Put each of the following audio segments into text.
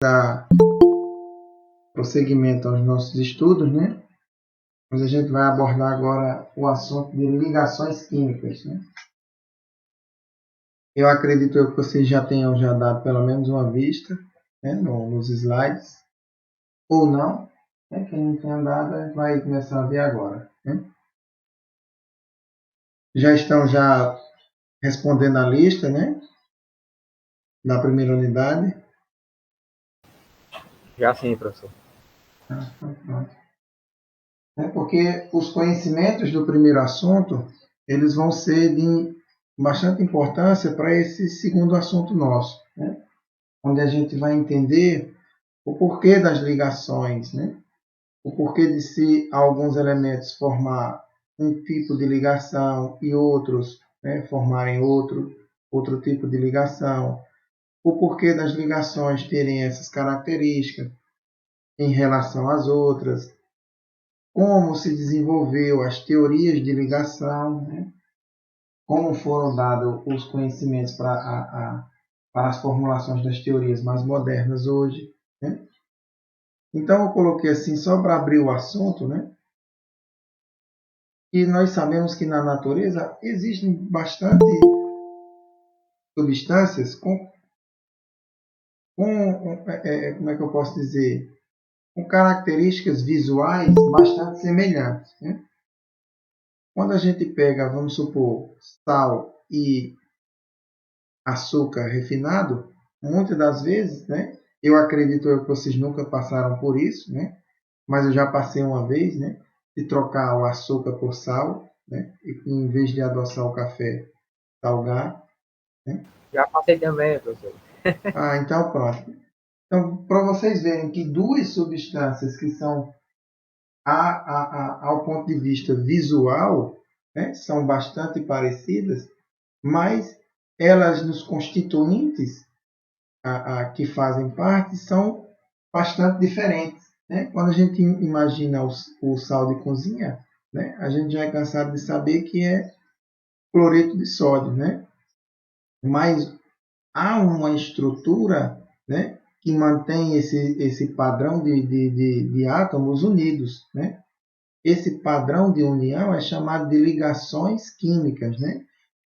dar prosseguimento aos nossos estudos, né? Mas a gente vai abordar agora o assunto de ligações químicas, né? Eu acredito que vocês já tenham dado pelo menos uma vista, né, nos slides, ou não, né? Quem não tenha dado vai começar a ver agora, né? Já estão respondendo a lista, né, da primeira unidade. Já sim, professor. Pronto. Porque os conhecimentos do primeiro assunto, eles vão ser de bastante importância para esse segundo assunto nosso, né? Onde a gente vai entender o porquê das ligações, né? O porquê de se alguns elementos formar um tipo de ligação e outros, né, formarem outro tipo de ligação, o porquê das ligações terem essas características em relação às outras, como se desenvolveu as teorias de ligação, né? Como foram dados os conhecimentos para as formulações das teorias mais modernas hoje, né? Então eu coloquei assim só para abrir o assunto, né? E nós sabemos que na natureza existem bastante substâncias como é que eu posso dizer, com características visuais bastante semelhantes, né? Quando a gente pega, vamos supor, sal e açúcar refinado, muitas das vezes, né? Eu acredito que vocês nunca passaram por isso, né? Mas eu já passei uma vez, né? De trocar o açúcar por sal, né? E em vez de adoçar o café, salgar, né? Já passei também, professor. Ah, então pronto. Então, para vocês verem que duas substâncias que são ao ponto de vista visual, né, são bastante parecidas, mas elas nos constituintes que fazem parte são bastante diferentes, né? Quando a gente imagina o sal de cozinha, né, a gente já é cansado de saber que é cloreto de sódio, né? Mas há uma estrutura, né, que mantém esse padrão de átomos unidos, né? Esse padrão de união é chamado de ligações químicas, né?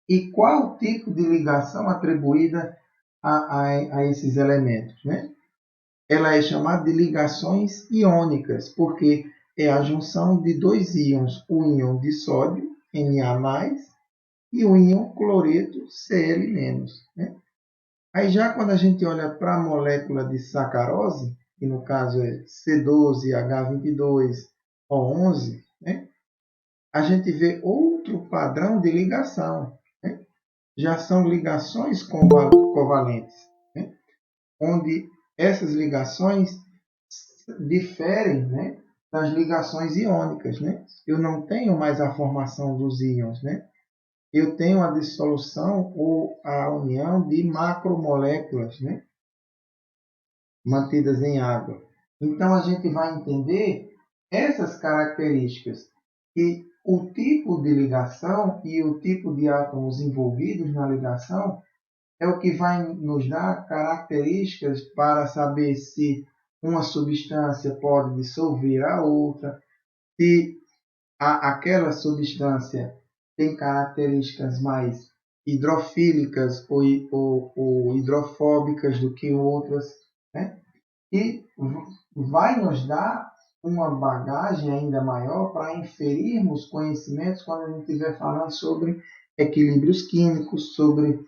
E qual o tipo de ligação atribuída a esses elementos, né? Ela é chamada de ligações iônicas, porque é a junção de dois íons, o íon de sódio, Na+, e o íon cloreto, Cl-, né? Aí já quando a gente olha para a molécula de sacarose, que no caso é C12H22O11, né? A gente vê outro padrão de ligação, né? Já são ligações covalentes, né? Onde essas ligações diferem, né, das ligações iônicas, né? Eu não tenho mais a formação dos íons, né? Eu tenho a dissolução ou a união de macromoléculas, né, mantidas em água. Então a gente vai entender essas características e o tipo de ligação e o tipo de átomos envolvidos na ligação é o que vai nos dar características para saber se uma substância pode dissolver a outra, se aquela substância tem características mais hidrofílicas ou hidrofóbicas do que outras, né? E vai nos dar uma bagagem ainda maior para inferirmos conhecimentos quando a gente estiver falando sobre equilíbrios químicos, sobre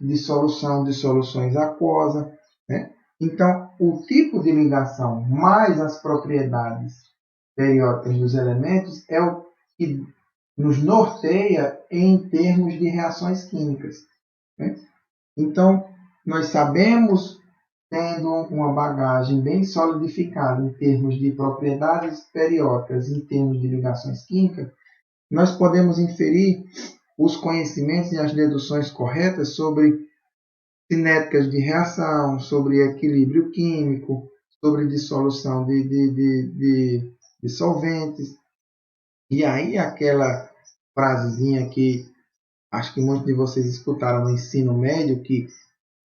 dissolução de soluções aquosas, né? Então, o tipo de ligação mais as propriedades periódicas dos elementos é o que nos norteia em termos de reações químicas, né? Então, nós sabemos, tendo uma bagagem bem solidificada em termos de propriedades periódicas, em termos de ligações químicas, nós podemos inferir os conhecimentos e as deduções corretas sobre cinéticas de reação, sobre equilíbrio químico, sobre dissolução de solventes. E aí aquela frasezinha que acho que muitos de vocês escutaram no ensino médio, que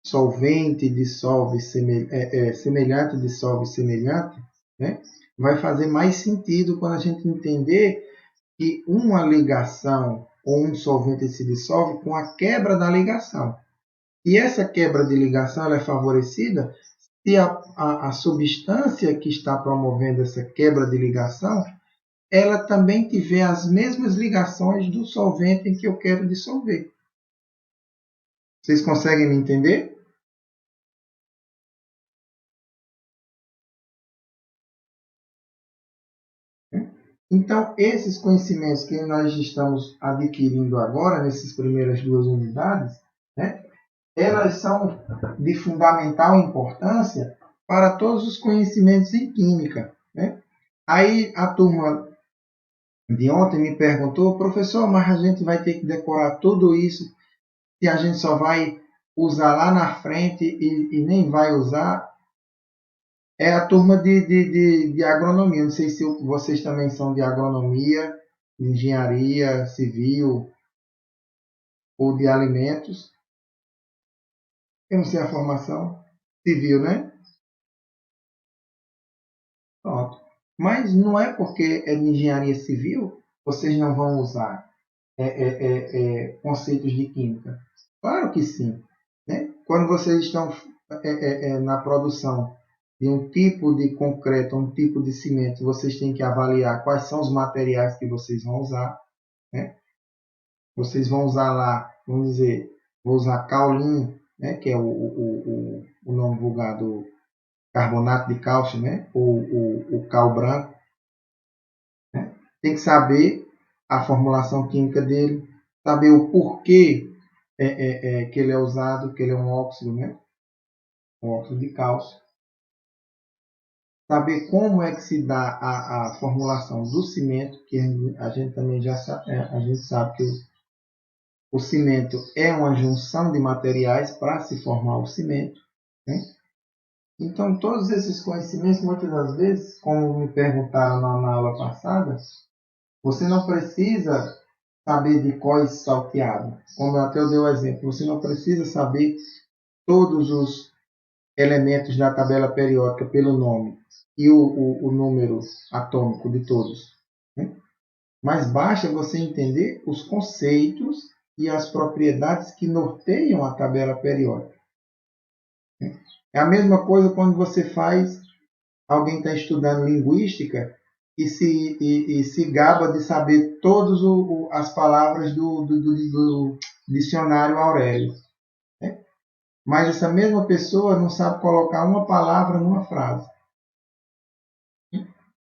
solvente dissolve semelhante dissolve semelhante, né? Vai fazer mais sentido quando a gente entender que uma ligação ou um solvente se dissolve com a quebra da ligação. E essa quebra de ligação ela é favorecida se a substância que está promovendo essa quebra de ligação ela também tiver as mesmas ligações do solvente em que eu quero dissolver. Vocês conseguem me entender? Então, esses conhecimentos que nós estamos adquirindo agora, nessas primeiras 2 unidades, né, elas são de fundamental importância para todos os conhecimentos em química. Né? Aí a turma de ontem me perguntou, professor, mas a gente vai ter que decorar tudo isso se a gente só vai usar lá na frente e nem vai usar? É a turma de agronomia. Não sei se vocês também são de agronomia, de engenharia civil ou de alimentos. Eu não sei a formação. Civil, né? Pronto. Mas não é porque é de engenharia civil, vocês não vão usar conceitos de química. Claro que sim. Né? Quando vocês estão na produção de um tipo de concreto, um tipo de cimento, vocês têm que avaliar quais são os materiais que vocês vão usar. Né? Vocês vão usar lá, vamos dizer, vou usar caulim, né? Que é o nome vulgar do carbonato de cálcio, né? Ou o cal branco. Né? Tem que saber a formulação química dele, saber o porquê que ele é usado, que ele é um óxido, né? Um óxido de cálcio. Saber como é que se dá a formulação do cimento, que a gente também já sabe, a gente sabe que o cimento é uma junção de materiais para se formar o cimento. Né? Então, todos esses conhecimentos, muitas das vezes, como me perguntaram na aula passada, você não precisa saber de cor e salteado. Como eu até dei o exemplo, você não precisa saber todos os elementos da tabela periódica pelo nome e o número atômico de todos. Né? Mas basta você entender os conceitos e as propriedades que norteiam a tabela periódica. É a mesma coisa quando você faz, alguém está estudando linguística e se gaba de saber todas as palavras do dicionário Aurélio. Né? Mas essa mesma pessoa não sabe colocar uma palavra numa frase.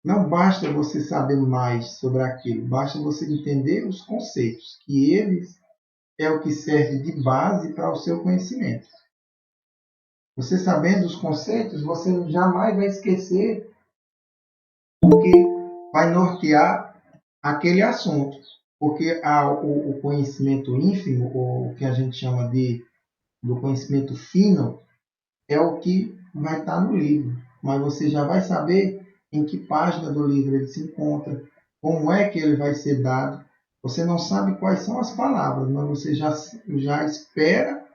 Não basta você saber mais sobre aquilo, basta você entender os conceitos, que eles é o que serve de base para o seu conhecimento. Você sabendo os conceitos, você jamais vai esquecer o que vai nortear aquele assunto. Porque o conhecimento ínfimo, ou o que a gente chama do conhecimento fino, é o que vai estar no livro. Mas você já vai saber em que página do livro ele se encontra, como é que ele vai ser dado. Você não sabe quais são as palavras, mas você já espera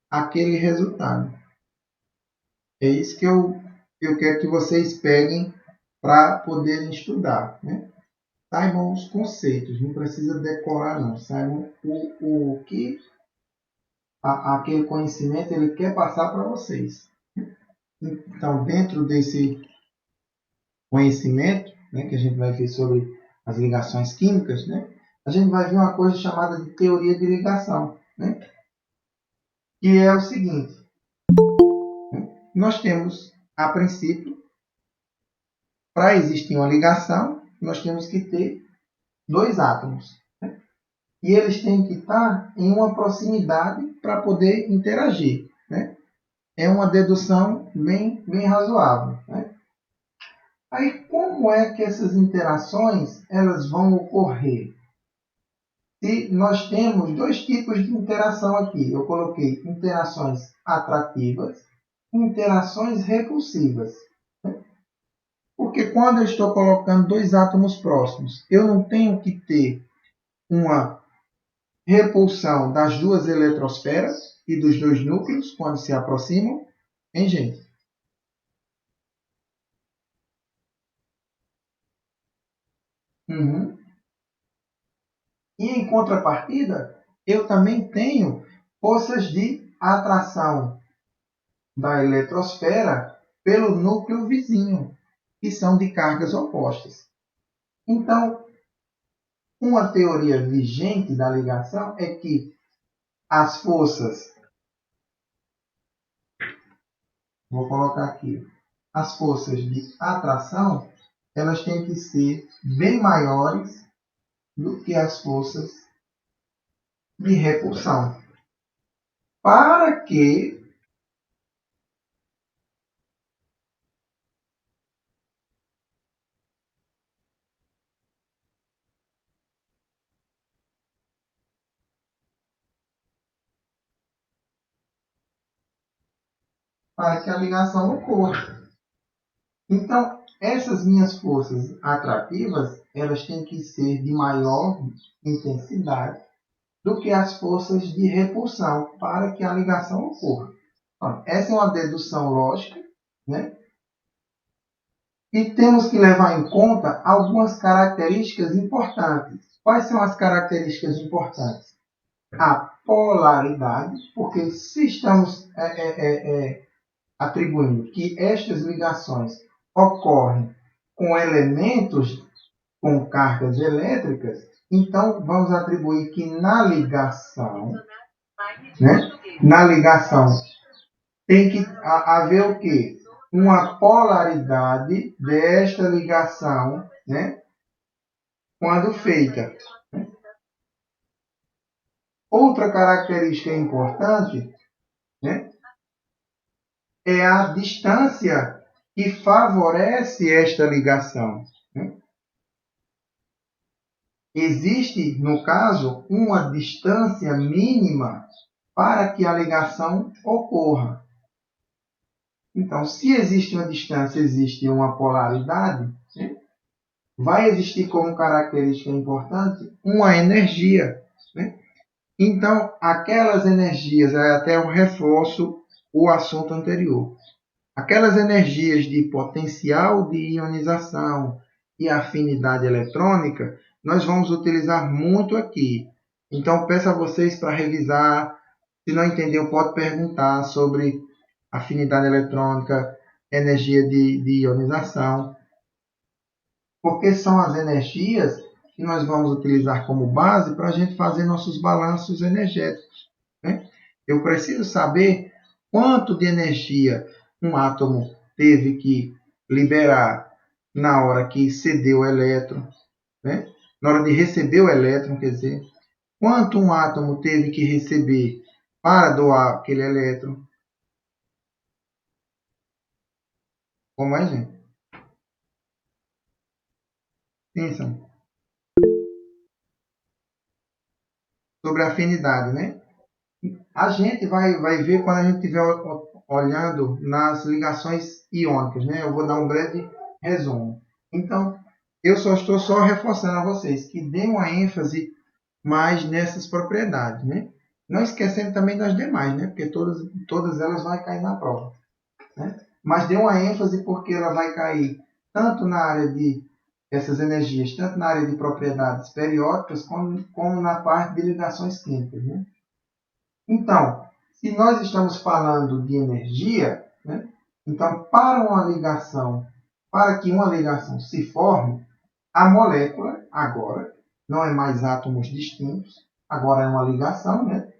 aquele resultado. É isso que eu quero que vocês peguem para poderem estudar. Né? Saibam os conceitos, não precisa decorar não. Saibam o que aquele conhecimento ele quer passar para vocês. Então, dentro desse conhecimento, né, que a gente vai ver sobre as ligações químicas, né, a gente vai ver uma coisa chamada de teoria de ligação, né, que é o seguinte: né, nós temos, a princípio, para existir uma ligação, nós temos que ter dois átomos. Né, e eles têm que estar em uma proximidade para poder interagir. Né. É uma dedução bem razoável. Né. Aí, como é que essas interações elas vão ocorrer? Se nós temos dois tipos de interação aqui, eu coloquei interações atrativas e interações repulsivas. Porque quando eu estou colocando dois átomos próximos, eu não tenho que ter uma repulsão das duas eletrosferas, e dos dois núcleos quando se aproximam, hein, gente? Uhum. E em contrapartida, eu também tenho forças de atração da eletrosfera pelo núcleo vizinho, que são de cargas opostas. Então, uma teoria vigente da ligação é que as forças, vou colocar aqui, as forças de atração, elas têm que ser bem maiores do que as forças de repulsão. Para que a ligação ocorra. Então, essas minhas forças atrativas, elas têm que ser de maior intensidade do que as forças de repulsão para que a ligação ocorra. Então, essa é uma dedução lógica, né? E temos que levar em conta algumas características importantes. Quais são as características importantes? A polaridade, porque se estamos atribuindo que estas ligações ocorrem com elementos com cargas elétricas, então vamos atribuir que na ligação, né, na ligação tem que haver o quê? Uma polaridade desta ligação, né, quando feita. Outra característica importante, né, é a distância que favorece esta ligação. Né? Existe, no caso, uma distância mínima para que a ligação ocorra. Então, se existe uma distância, existe uma polaridade, né? Vai existir como característica importante uma energia. Né? Então, aquelas energias, até eu reforço o assunto anterior. Aquelas energias de potencial de ionização e afinidade eletrônica, nós vamos utilizar muito aqui. Então, peço a vocês para revisar. Se não entendeu, pode perguntar sobre afinidade eletrônica, energia de ionização, porque são as energias que nós vamos utilizar como base para a gente fazer nossos balanços energéticos. Né? Eu preciso saber quanto de energia um átomo teve que liberar na hora que cedeu o elétron, né? Na hora de receber o elétron, quer dizer, quanto um átomo teve que receber para doar aquele elétron. Como é, gente? Pensam sobre a afinidade, né? A gente vai ver quando a gente estiver olhando nas ligações iônicas, né? Eu vou dar um breve resumo. Então, eu estou só reforçando a vocês que dêem uma ênfase mais nessas propriedades, né? Não esquecendo também das demais, né? Porque todas elas vão cair na prova, né? Mas dê uma ênfase porque ela vai cair tanto na área de essas energias, tanto na área de propriedades periódicas, como na parte de ligações químicas, né? Então, se nós estamos falando de energia, né? Então, para que uma ligação se forme, a molécula agora não é mais átomos distintos, agora é uma ligação, né?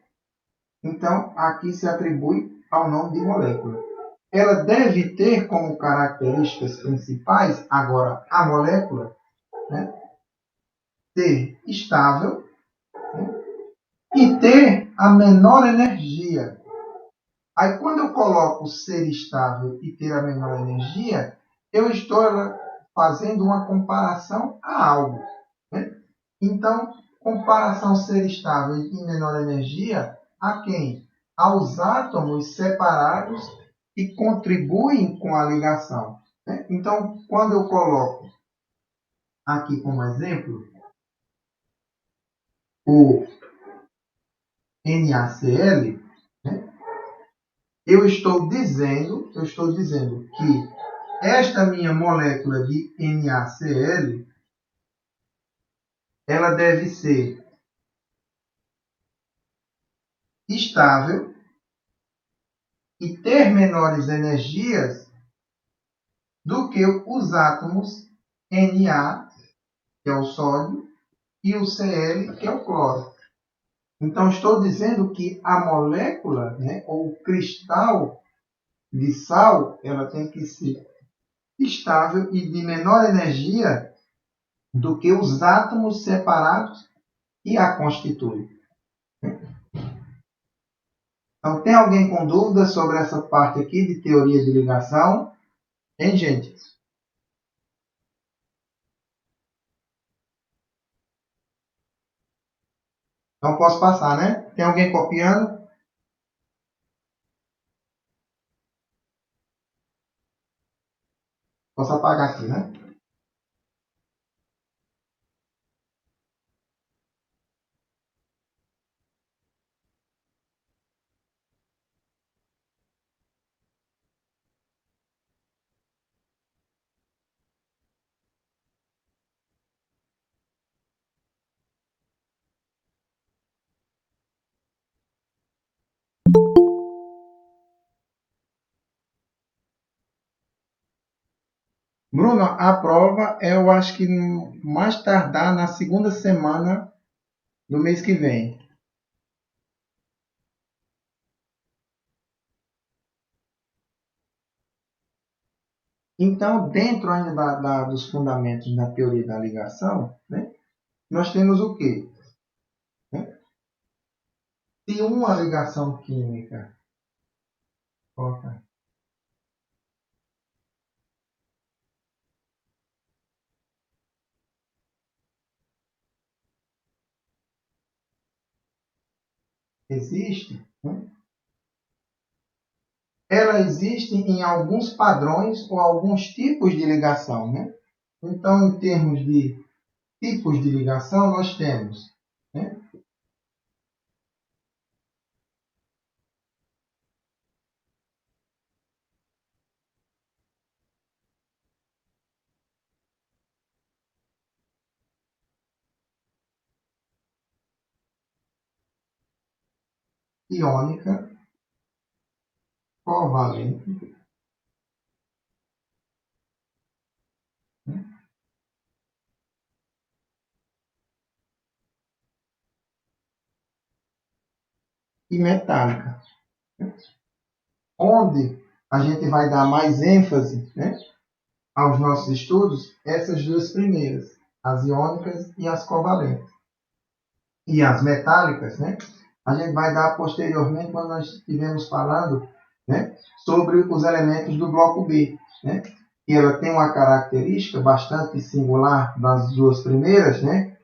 Então, aqui se atribui ao nome de molécula. Ela deve ter como características principais, agora, a molécula, né, ser estável, né, e ter a menor energia. Aí, quando eu coloco ser estável e ter a menor energia, eu estou fazendo uma comparação a algo. Né? Então, comparação ser estável e menor energia a quem? Aos átomos separados que contribuem com a ligação. Né? Então, quando eu coloco aqui como exemplo o NaCl, né? eu estou dizendo que esta minha molécula de NaCl, ela deve ser estável e ter menores energias do que os átomos Na, que é o sódio, e o Cl, que é o cloro. Então, estou dizendo que a molécula, né, ou o cristal de sal, ela tem que ser estável e de menor energia do que os átomos separados que a constituem. Então, tem alguém com dúvidas sobre essa parte aqui de teoria de ligação? Hein, gente? Então, posso passar, né? Tem alguém copiando? Posso apagar aqui, né? Bruno, a prova eu acho que mais tardar na segunda semana do mês que vem. Então, dentro ainda dos fundamentos da teoria da ligação, né, nós temos o quê? Né? Se uma ligação química opa, existe, né, ela existe em alguns padrões ou alguns tipos de ligação. Né? Então, em termos de tipos de ligação, nós temos, né, iônica, covalente, né, e metálica, onde a gente vai dar mais ênfase, né, aos nossos estudos, essas duas primeiras, as iônicas e as covalentes. E as metálicas, né, a gente vai dar posteriormente quando nós estivermos falando, né, sobre os elementos do bloco B. Né, e ela tem uma característica bastante singular das duas primeiras, né,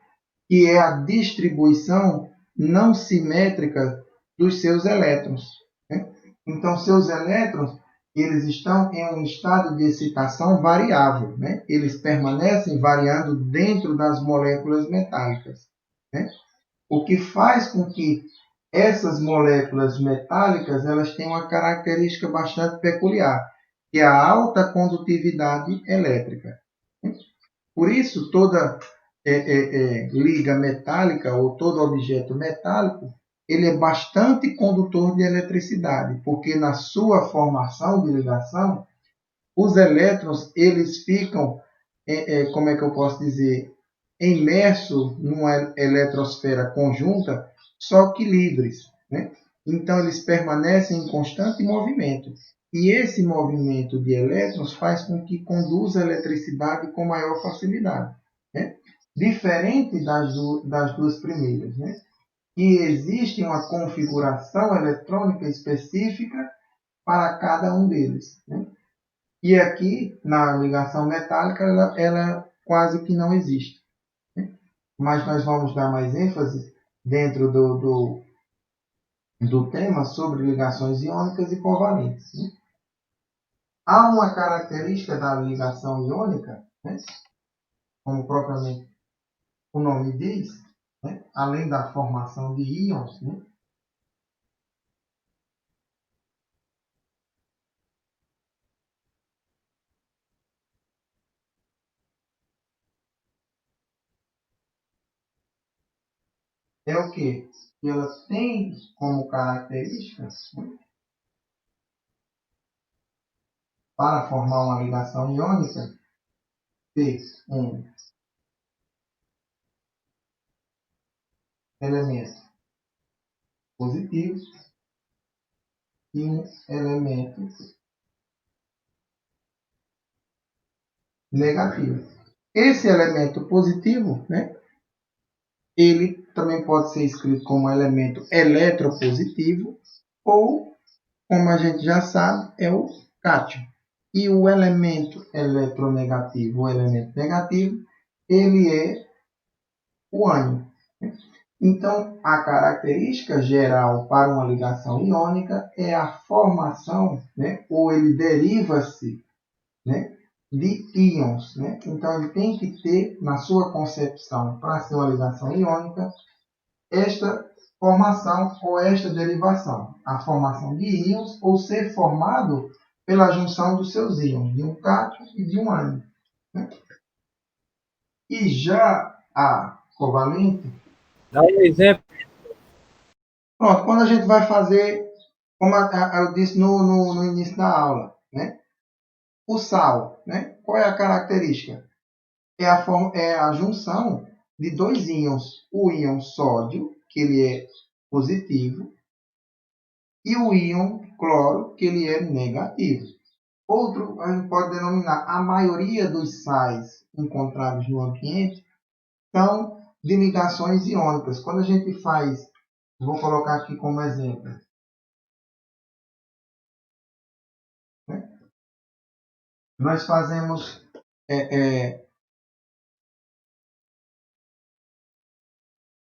que é a distribuição não simétrica dos seus elétrons. Né? Então, seus elétrons eles estão em um estado de excitação variável. Né? Eles permanecem variando dentro das moléculas metálicas. Né? O que faz com que essas moléculas metálicas elas tenham uma característica bastante peculiar, que é a alta condutividade elétrica. Por isso, toda liga metálica ou todo objeto metálico, ele é bastante condutor de eletricidade, porque na sua formação de ligação, os elétrons eles ficam, como é que eu posso dizer, imersos numa eletrosfera conjunta, só que livres. Né? Então, eles permanecem em constante movimento. E esse movimento de elétrons faz com que conduza a eletricidade com maior facilidade. Né? Diferente das duas primeiras. Né? E existe uma configuração eletrônica específica para cada um deles. Né? E aqui, na ligação metálica, ela quase que não existe. Né? Mas nós vamos dar mais ênfase dentro do tema sobre ligações iônicas e covalentes. Né? Há uma característica da ligação iônica, né? Como propriamente o nome diz, né? Além da formação de íons, né? é o quê? Ela tem como característica, né, para formar uma ligação iônica, ter um elemento positivo e um elemento negativo. Esse elemento positivo, né, ele também pode ser escrito como elemento eletropositivo ou, como a gente já sabe, é o cátion. E o elemento eletronegativo, o elemento negativo, ele é o ânion. Então, a característica geral para uma ligação iônica é a formação, né, ou ele deriva-se, né, de íons. Né? Então, ele tem que ter, na sua concepção, para ser uma ligação iônica, esta formação ou esta derivação. A formação de íons ou ser formado pela junção dos seus íons, de um cátion e de um ânion. Né? E já a covalente, Dá um exemplo. pronto, quando a gente vai fazer, como eu disse no início da aula, né? O sal, né? Qual é a característica? É a junção de dois íons. O íon sódio, que ele é positivo, e o íon cloro, que ele é negativo. Outro, a gente pode denominar, a maioria dos sais encontrados no ambiente são de ligações iônicas. Quando a gente faz, vou colocar aqui como exemplo, né? Nós fazemos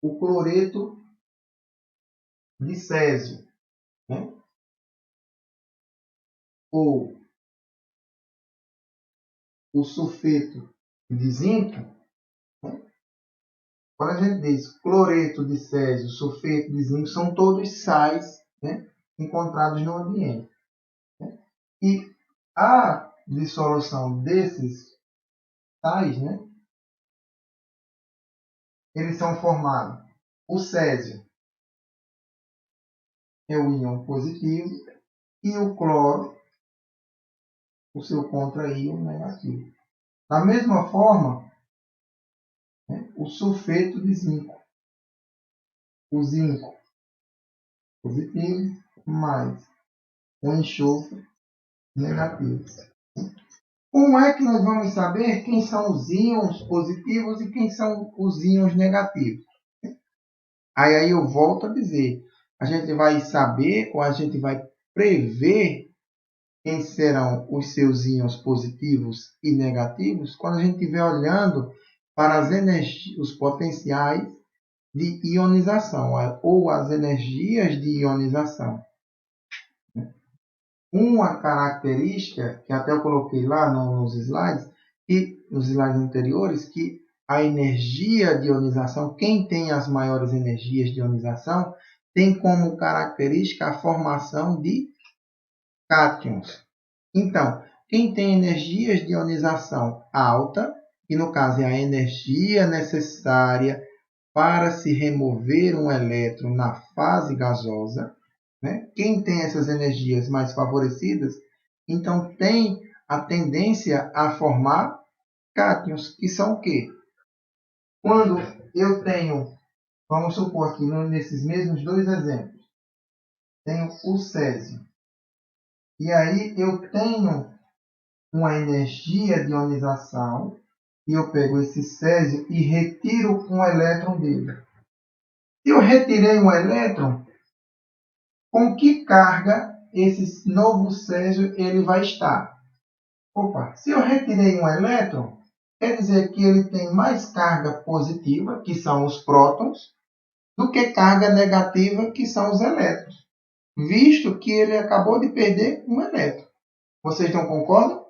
o cloreto de césio, né? Ou o sulfeto de zinco. Né? Quando a gente diz cloreto de césio, sulfeto de zinco, são todos sais, né, encontrados no ambiente. Né? E a dissolução desses sais, né, eles são formados. O césio é o íon positivo e o cloro, o seu contra-íon negativo. Da mesma forma, né, o sulfeto de zinco, o zinco positivo mais o enxofre negativo. Como é que nós vamos saber quem são os íons positivos e quem são os íons negativos? Aí eu volto a dizer, a gente vai saber ou a gente vai prever quem serão os seus íons positivos e negativos quando a gente estiver olhando para as os potenciais de ionização ou as energias de ionização. Uma característica que até eu coloquei lá nos slides anteriores, que a energia de ionização, quem tem as maiores energias de ionização, tem como característica a formação de cátions. Então, quem tem energias de ionização alta, que no caso é a energia necessária para se remover um elétron na fase gasosa, né? Quem tem essas energias mais favorecidas, então tem a tendência a formar cátions, que são o quê? Quando eu tenho, vamos supor aqui nesses mesmos dois exemplos, tenho o césio, e aí eu tenho uma energia de ionização, e eu pego esse césio e retiro um elétron dele. Se eu retirei um elétron, com que carga esse novo césio ele vai estar? Opa, se eu retirei um elétron, quer dizer que ele tem mais carga positiva, que são os prótons, do que carga negativa, que são os elétrons, visto que ele acabou de perder um elétron. Vocês não concordam?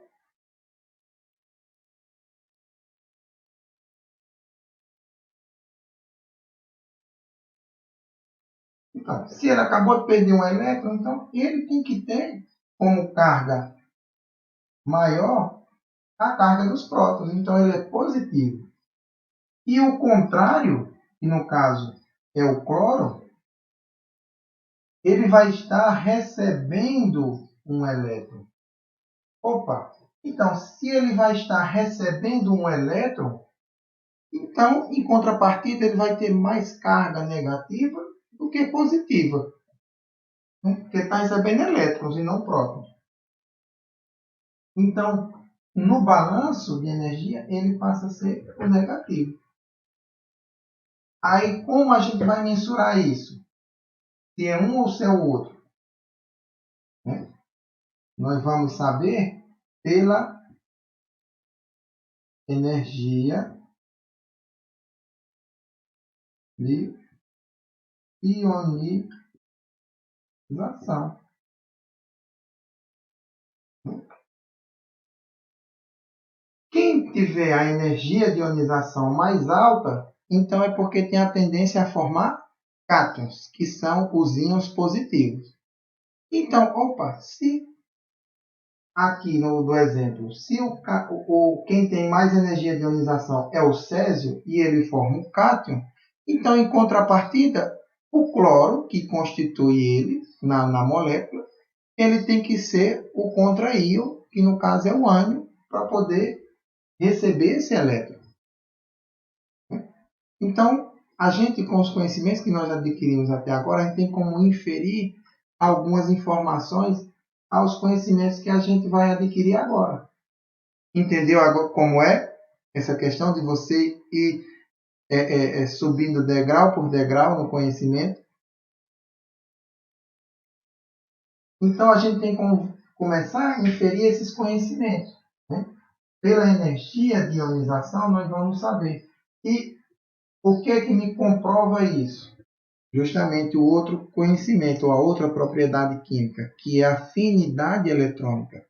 Então, se ele acabou de perder um elétron, então ele tem que ter como carga maior a carga dos prótons. Então ele é positivo. E o contrário, que no caso é o cloro, ele vai estar recebendo um elétron. Opa! Então, se ele vai estar recebendo um elétron, então, em contrapartida, ele vai ter mais carga negativa do que positiva. Porque está recebendo elétrons e não prótons. Então, no balanço de energia, ele passa a ser o negativo. Aí, como a gente vai mensurar isso? Se é um ou se é o outro? Né? Nós vamos saber pela energia de ionização. Quem tiver a energia de ionização mais alta, então é porque tem a tendência a formar cátions, que são os íons positivos. Então, opa, se aqui do exemplo, se quem tem mais energia de ionização é o césio e ele forma um cátion, então, em contrapartida, o cloro, que constitui ele na molécula, ele tem que ser o contra-íon, que no caso é o ânion, para poder receber esse elétron. Então, a gente, com os conhecimentos que nós adquirimos até agora, a gente tem como inferir algumas informações aos conhecimentos que a gente vai adquirir agora. Entendeu agora como é essa questão de você ir subindo degrau por degrau no conhecimento? Então, a gente tem como começar a inferir esses conhecimentos. Né? Pela energia de ionização, nós vamos saber. E o que é que me comprova isso? Justamente o outro conhecimento, ou a outra propriedade química, que é a afinidade eletrônica.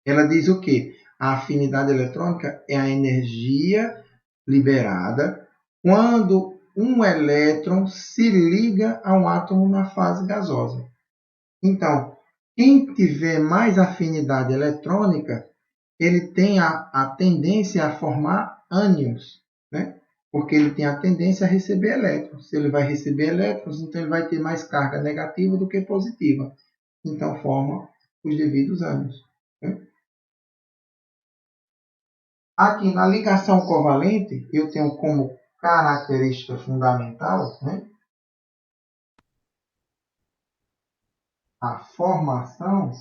Ela diz o quê? A afinidade eletrônica é a energia liberada quando um elétron se liga a um átomo na fase gasosa. Então, quem tiver mais afinidade eletrônica, ele tem a tendência a formar ânions, né? Porque ele tem a tendência a receber elétrons. Se ele vai receber elétrons, então ele vai ter mais carga negativa do que positiva. Então forma os devidos ânions. Né? Aqui na ligação covalente, eu tenho como característica fundamental, né, a formação,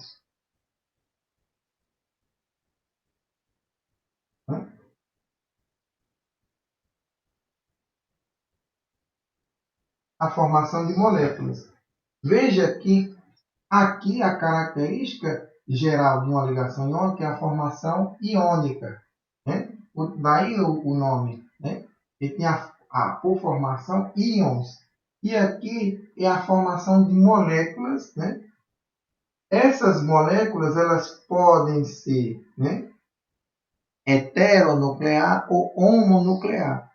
né, a formação de moléculas. Veja que aqui a característica geral de uma ligação iônica é a formação iônica. Né? Daí o nome. Né? Ele tem por formação íons. E aqui é a formação de moléculas. Né? Essas moléculas elas podem ser, né, heteronuclear ou homonuclear.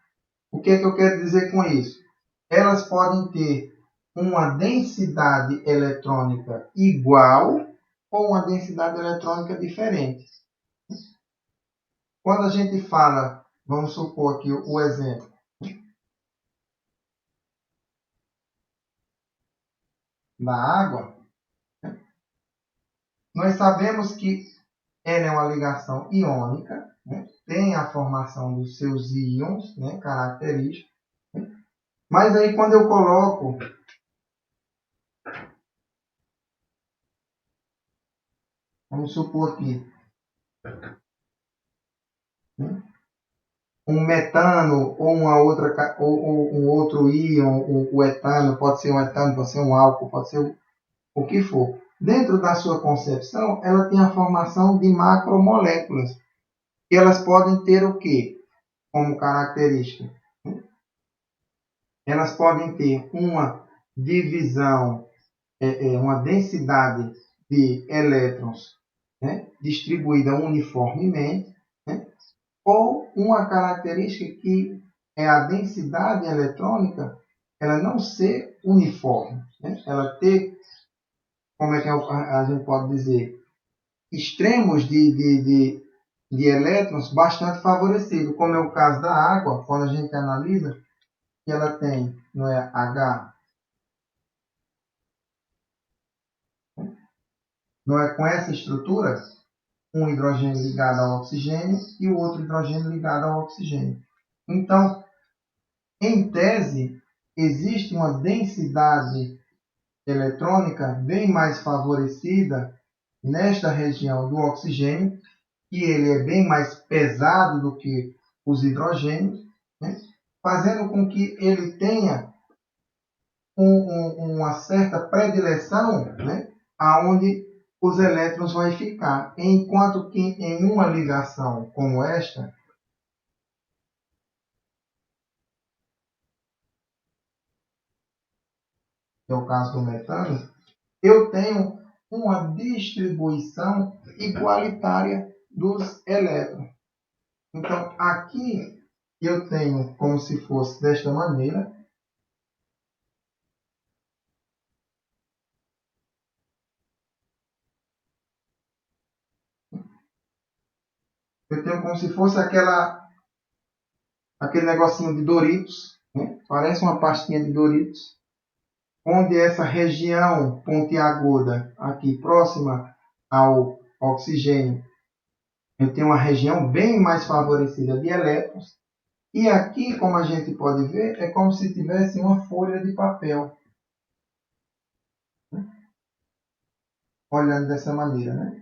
O que é que eu quero dizer com isso? Elas podem ter uma densidade eletrônica igual ou uma densidade eletrônica diferente. Quando a gente fala, vamos supor aqui o exemplo, da água, nós sabemos que ela é uma ligação iônica, né? Tem a formação dos seus íons, né, característicos, né? Mas aí quando eu coloco, vamos supor aqui, né, um metano ou uma outra ou um outro íon, o etano, pode ser um etano, pode ser um álcool, pode ser o que for. Dentro da sua concepção, ela tem a formação de macromoléculas. E elas podem ter o quê? Como característica? Elas podem ter uma divisão, uma densidade de elétrons, né, distribuída uniformemente, né, ou uma característica que é a densidade eletrônica, ela não ser uniforme, né, ela ter, como é que a gente pode dizer, extremos de elétrons bastante favorecidos, como é o caso da água, quando a gente analisa, que ela tem, não é, H, não é, com essa estrutura, um hidrogênio ligado ao oxigênio e o outro hidrogênio ligado ao oxigênio. Então, em tese, existe uma densidade eletrônica bem mais favorecida nesta região do oxigênio, que ele é bem mais pesado do que os hidrogênios, né? Fazendo com que ele tenha uma certa predileção, né? Aonde os elétrons vão ficar, enquanto que em uma ligação como esta, que é o caso do metano, eu tenho uma distribuição igualitária dos elétrons. Então, aqui eu tenho como se fosse desta maneira. Eu tenho como se fosse aquele negocinho de Doritos, né? Parece uma pastinha de Doritos, onde essa região pontiaguda, aqui próxima ao oxigênio, eu tenho uma região bem mais favorecida de elétrons. E aqui, como a gente pode ver, é como se tivesse uma folha de papel, né? Olhando dessa maneira, né?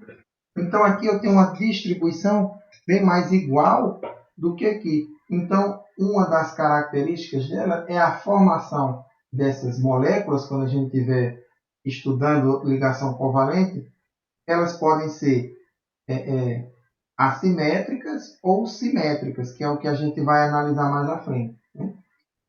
Então aqui eu tenho uma distribuição bem mais igual do que aqui. Então, uma das características dela é a formação dessas moléculas, quando a gente estiver estudando ligação covalente, elas podem ser assimétricas ou simétricas, que é o que a gente vai analisar mais à frente, né?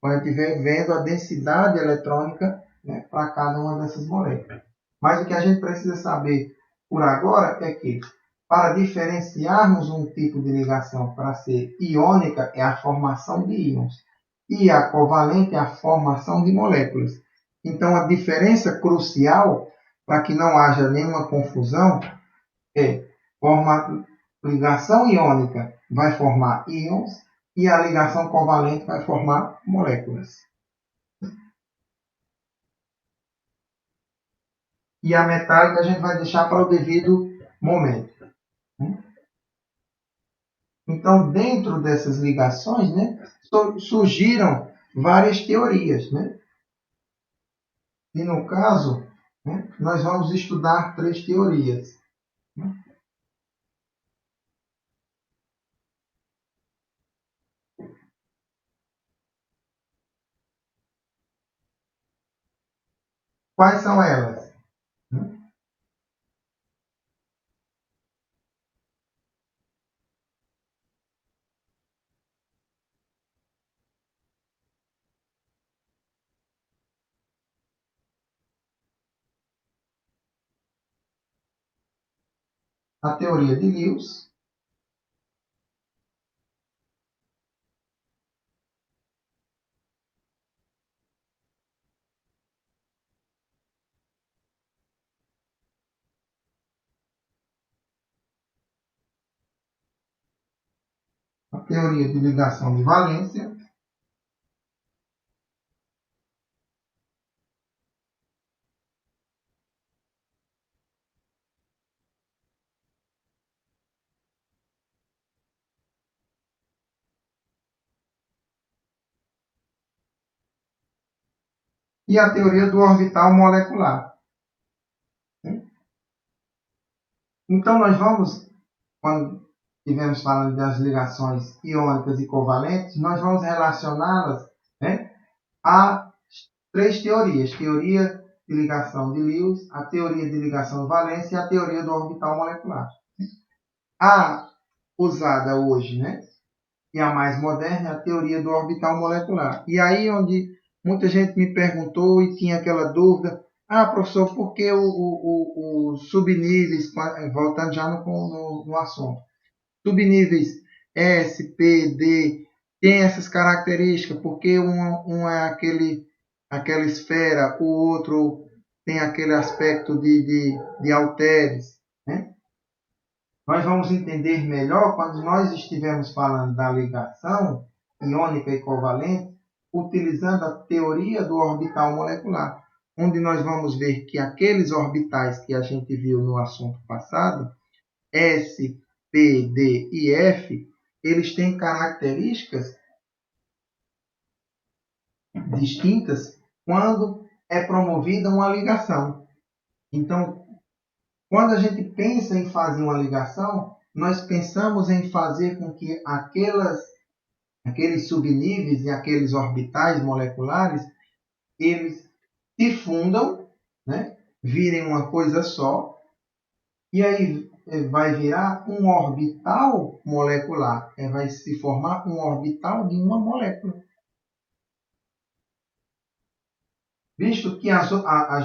Quando a gente estiver vendo a densidade eletrônica, né, para cada uma dessas moléculas. Mas o que a gente precisa saber por agora é que, para diferenciarmos um tipo de ligação para ser iônica, é a formação de íons, e a covalente é a formação de moléculas. Então, a diferença crucial, para que não haja nenhuma confusão, é ligação iônica vai formar íons e a ligação covalente vai formar moléculas. E a metálica a gente vai deixar para o devido momento. Então, dentro dessas ligações, né, surgiram várias teorias, né? E no caso, né, nós vamos estudar 3 teorias. Quais são elas? A teoria de Lewis, a teoria de ligação de valência e a teoria do orbital molecular. Então, nós vamos, quando estivermos falando das ligações iônicas e covalentes, nós vamos relacioná-las, né, a 3 teorias. Teoria de ligação de Lewis, a teoria de ligação de valência e a teoria do orbital molecular. A usada hoje, né, e a mais moderna é a teoria do orbital molecular. E aí onde muita gente me perguntou e tinha aquela dúvida, professor, por que os subníveis, voltando já no assunto, subníveis S, P, D, tem essas características, porque um é aquela esfera, o outro tem aquele aspecto de halteres, né? Nós vamos entender melhor quando nós estivermos falando da ligação iônica e covalente, utilizando a teoria do orbital molecular, onde nós vamos ver que aqueles orbitais que a gente viu no assunto passado, S, P, D e F, eles têm características distintas quando é promovida uma ligação. Então, quando a gente pensa em fazer uma ligação, nós pensamos em fazer com que aqueles subníveis e aqueles orbitais moleculares, eles se fundam, né? Virem uma coisa só, e aí vai virar um orbital molecular, vai se formar um orbital de uma molécula. Visto que as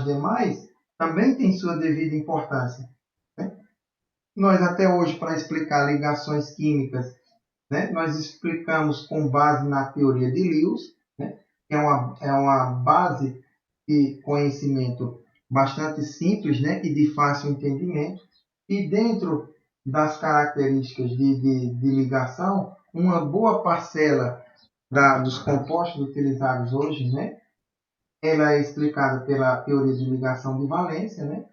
demais também têm sua devida importância, né? Nós até hoje, para explicar ligações químicas, né, nós explicamos com base na teoria de Lewis, né, que é uma base de conhecimento bastante simples, né, e de fácil entendimento. E dentro das características de ligação, uma boa parcela dos compostos utilizados hoje, né, ela é explicada pela teoria de ligação de valência, né?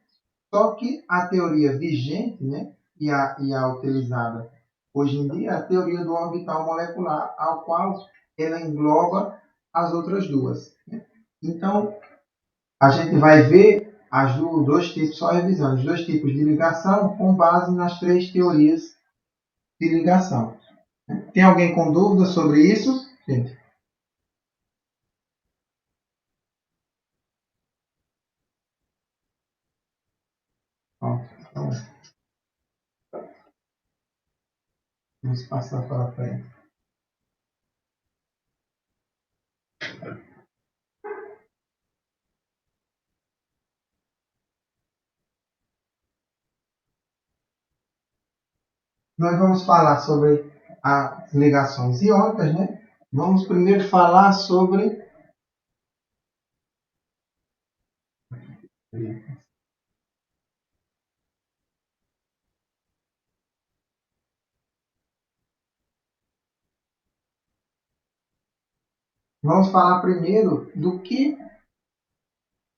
Só que a teoria vigente, né, e a utilizada hoje em dia é a teoria do orbital molecular, ao qual ela engloba as outras duas, né? Então, a gente vai ver dois tipos, só revisando, os dois tipos de ligação com base nas três teorias de ligação. Tem alguém com dúvida sobre isso? Gente. Então, vamos passar para frente. Nós vamos falar sobre as ligações iônicas, né? Vamos primeiro falar sobre vamos falar primeiro do que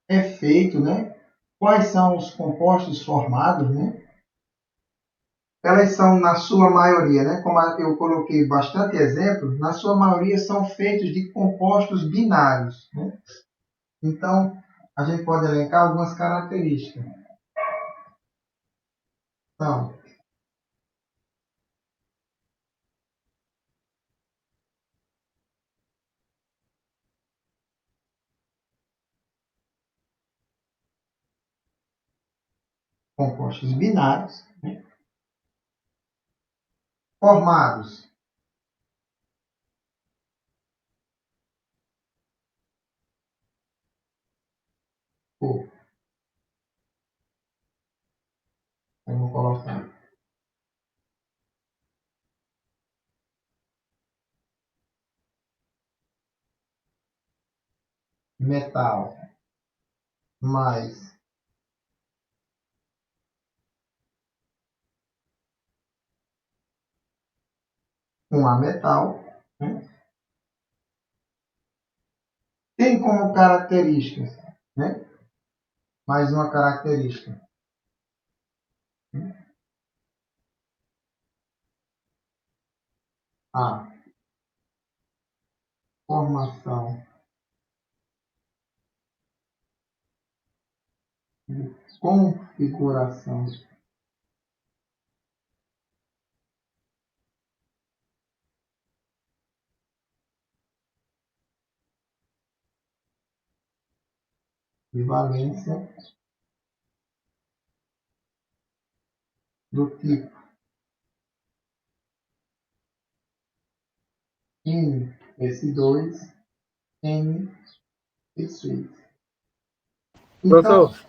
é feito, né? Quais são os compostos formados, né? Elas são, na sua maioria, né? Como eu coloquei bastante exemplos, na sua maioria são feitos de compostos binários, né? Então, a gente pode elencar algumas características. Então, compostos binários, né? Formados por, vamos colocar, metal mais um ametal, né? Tem como características, né? Mais uma característica, a formação de configuração de valência do tipo N, S2, N, S3. Então, Professor,